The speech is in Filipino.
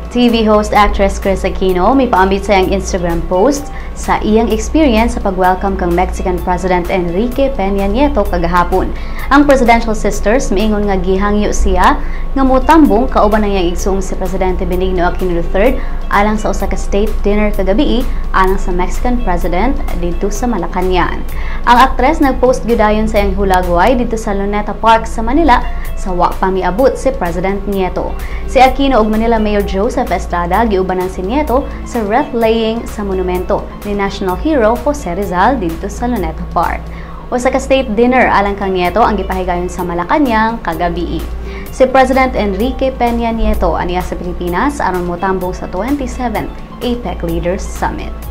TV host actress Kris Aquino may paambit sa iyang Instagram post sa iyang experience sa pag-welcome kang Mexican President Enrique Peña Nieto kagahapon. Ang presidential sisters miingon nga gihangyo siya nga motambong kauban ang iyang igsoong si Presidente Benigno Aquino III alang sa usa ka state dinner kagabi alang sa Mexican President dito sa Malacañang. Ang aktres nagpost gyudayon sa iyang hulagway dito sa Luneta Park sa Manila sa wa pa miabot si President Nieto. Si Aquino ug Manila Mayor Joseph Estrada giubanan si Nieto sa wreath-laying sa monumento ni National Hero Jose Rizal dito sa Luneta Park. Usa ka state dinner alang kang Nieto ang gipahigayon sa Malacañang kagabi. Si President Enrique Peña Nieto aniya sa Pilipinas aron motambong sa 27th APEC Leaders Summit.